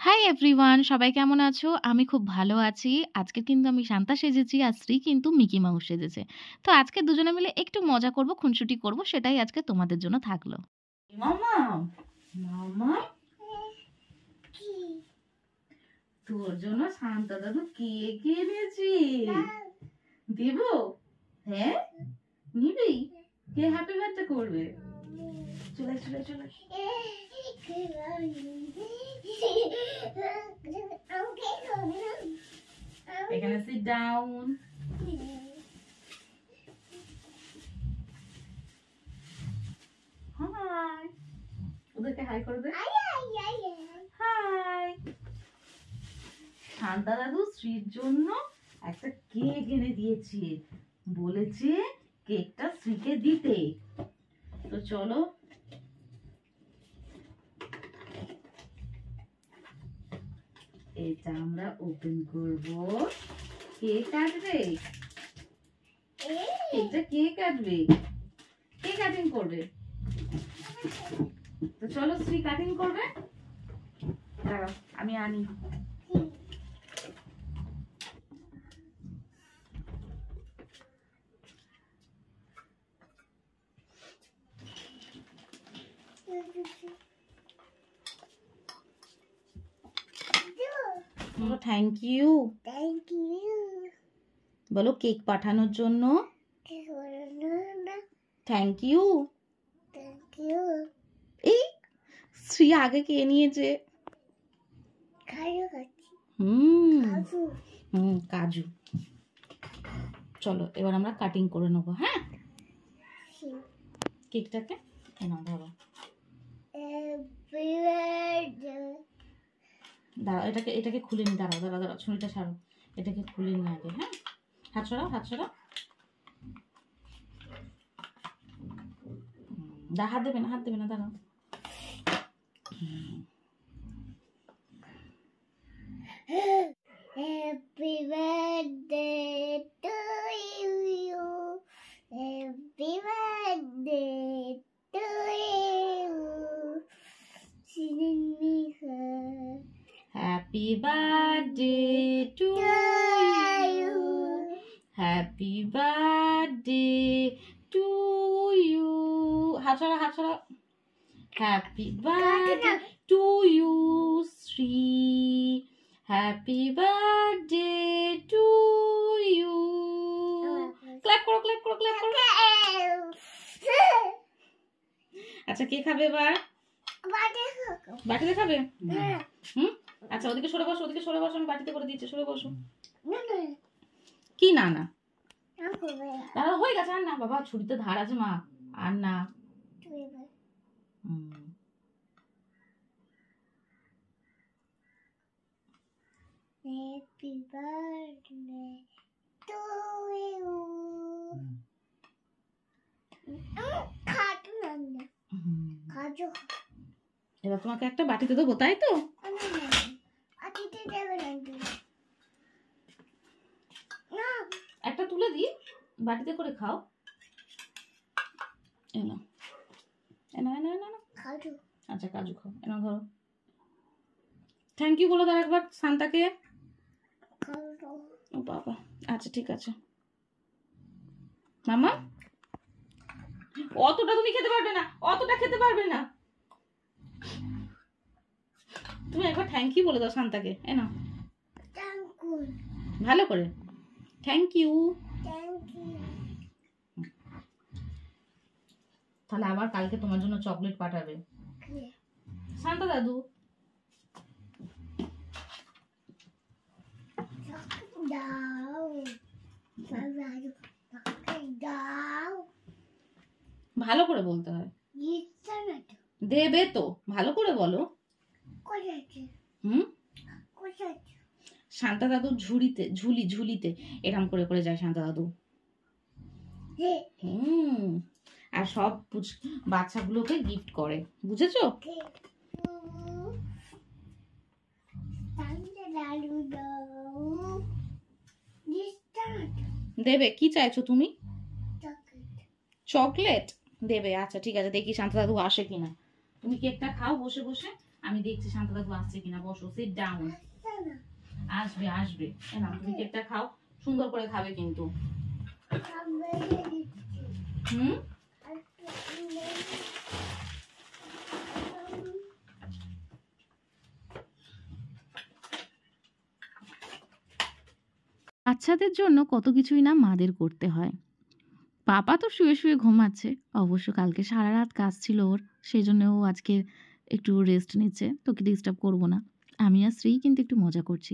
Hi everyone, সবাই কেমন আছো? আমি খুব ভালো আছি। আজকে কিন্তু আমি সান্তা সেজেছি আর শ্রী কিন্তু মিকি মাউস সেজেছে। তো আজকে দুজনে মিলে একটু মজা করব, খুনসুটি করব, সেটাই আজকে তোমাদের জন্য থাকলো। মামা মামা তোর জন্য শান্তা দাদু কেক এনেছি, দেব? হ্যাঁ নিবি? কে হ্যাপি বার্থডে করবে? চলে চলে চলে এখানে সিট ডাউন। হাই, ওদেরকে হাই করে দে। হাই। শান্তা দাদু শ্রীর জন্য একটা কেক এনে দিয়েছে, বলেছে কেকটা শ্রীকে দিতে। তো চলো এটা আমরা ওপেন করব। কে কাটবে কেকটা? কে কাটবে? কে কাটিং করবে? তো চলো শ্রী কাটিং করবে। দাঁড়াও আমি আনি। বলো থ্যাংক ইউ। বলো কেক পাঠানোর জন্য থ্যাংক ইউ। এই শ্রী আগে কে নিয়েছে? কাজু। চলো এবার আমরা কাটিং করে নেবো। হ্যাঁ, কেকটাকে এনাও ধরো। দাঁড়াও এটাকে এটাকে খুলে নি। দাঁড়াও দাঁড়াও দাঁড়াও, ছুরিটা ছাড়ো। এটাকে খুলে নি আগে। হ্যাঁ, হাত ছড়াও হাত ছড়াও। হাত দেবে না, হাত দেবে না, দাঁড়াও। Happy birthday to you. Happy birthday to you. Happy birthday to you. Happy birthday to you. হাত ছড়াও হাত ছড়াও। Happy birthday to you, Sri. Happy birthday to you. Clap করো ক্ল্যাপ করো ক্ল্যাপ করো। আচ্ছা কে খাবে এবার? বাটিতে খাবে? আচ্ছা ওদিকে সরে বসো, ওদিকে সরে বসো, আমি বাটিতে করে দিচ্ছি, সরে বসো। কি না না? দাদা হয়ে গেছে, আর না বাবা, ছুরিতে ধার আছে মা, আর না। Happy birthday to you. কাজু। এবার তোমাকে একটা বাটিতে দেবো, তাই তো? একটা তুলে দিই, বাটিতে করে খাও। এনো এনো এনো এনো কাজু। আচ্ছা কাজু খাও, এনো ধরো। থ্যাংক ইউ বলে দাও একবার শান্তাকে। ও বাবা, আচ্ছা ঠিক আছে। মামা অতটা তুমি খেতে পারবে না, অতটা খেতে পারবে না। তুমি একবার থ্যাংক ইউ বলে দাও শান্তাকে। এনো ভালো করে, থ্যাংক ইউ। তাহলে আবার কালকে তোমার জন্য চকলেট পাঠাবে শান্তা দাদু। ভালো করে বলতে হয়। দেবে তো, ভালো করে বলো। শান্তা দাদু ঝুড়িতে ঝুলিতে এরম করে করে যায় শান্তা দাদু। আর সব বাচ্চাগুলোকে গিফট করে, বুঝেছো? দেবে? কি চাইছো তুমি? চকলেট দেবে? আচ্ছা ঠিক আছে, দেখি শান্তা দাদু আসে কিনা। তুমি কেকটা খাও বসে বসে, আমি দেখছি শান্ত দাদু আসছে কিনা। বসো, সিট ডাউন। আসবে আসবে। এ নাও, তুমি কেকটা খাও, সুন্দর করে খাবে কিন্তু। হুম। বাচ্চাদের জন্য কত কিছুই না মাদের করতে হয়। পাপা তো শুয়ে শুয়ে ঘুমাচ্ছে। অবশ্য কালকে সারা রাত কাজ ছিল ওর, সেই জন্য ও আজকে একটু রেস্ট নিচ্ছে। তোকে ডিস্টার্ব করব না। আমি আর স্ত্রী কিন্তু একটু মজা করছি।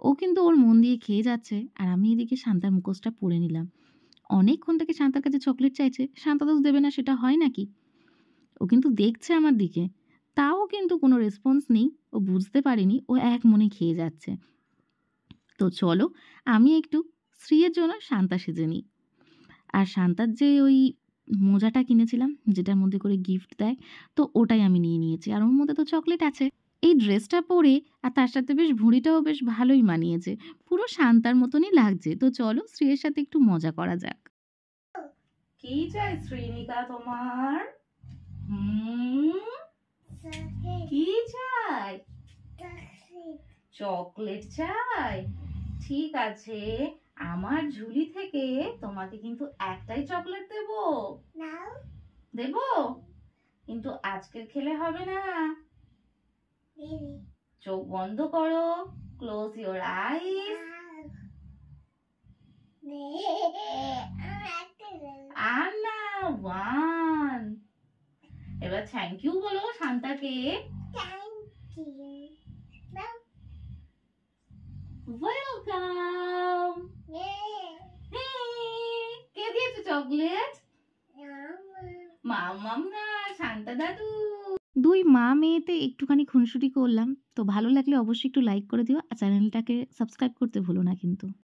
ও কিন্তু ওর মন দিয়ে খেয়ে যাচ্ছে, আর আমি এদিকে শান্তার মুখোশটা পরে নিলাম। অনেকক্ষণ থেকে শান্তার কাছে চকলেট চাইছে, শান্তা দোষ দেবে না সেটা হয় নাকি? ও কিন্তু দেখছে আমার দিকে, তাও কিন্তু কোনো রেসপন্স নেই। ও বুঝতে পারেনি, ও এক মনে খেয়ে যাচ্ছে। তো চলো আমি একটু শ্রীয়ের জন্য শান্তা সেজে নিই। আর শান্তার যে ওই মোজাটা কিনেছিলাম যেটার মধ্যে করে গিফট দেয়, তো ওটাই আমি নিয়ে নিয়েছি। আর ওর মধ্যে তো চকলেট আছে। এই ড্রেসটা পরে আর তার সাথে বেশ ভুঁড়িটাও বেশ ভালোই মানিয়েছে। পুরো শান্তার মতনই লাগছে। তো চলো শ্রীয়ের সাথে একটু মজা করা যাক। কি চাই শ্রীনিকা তোমার? হুম, কি চাই? চকলেট চাই? ঠিক আছে, আমার ঝুলি থেকে তোমাকে কিন্তু একটাই চকলেট দেব। দেব, কিন্তু আজকের খেলে হবে না। চোখ বন্ধ করো, ক্লোজ ইওর আইস। আর না, ওয়ান। এবার থ্যাংক ইউ বলো শান্তাকে। ওয়েলকাম। কে দিয়েছে চকলেট? মামাম না, শান্তা দাদু। দুই মা মেয়েতে একটুখানি খুনসুটি করলাম। তো ভালো লাগলে অবশ্যই একটু লাইক করে দিও, আর চ্যানেলটাকে সাবস্ক্রাইব করতে ভুলো না কিন্তু।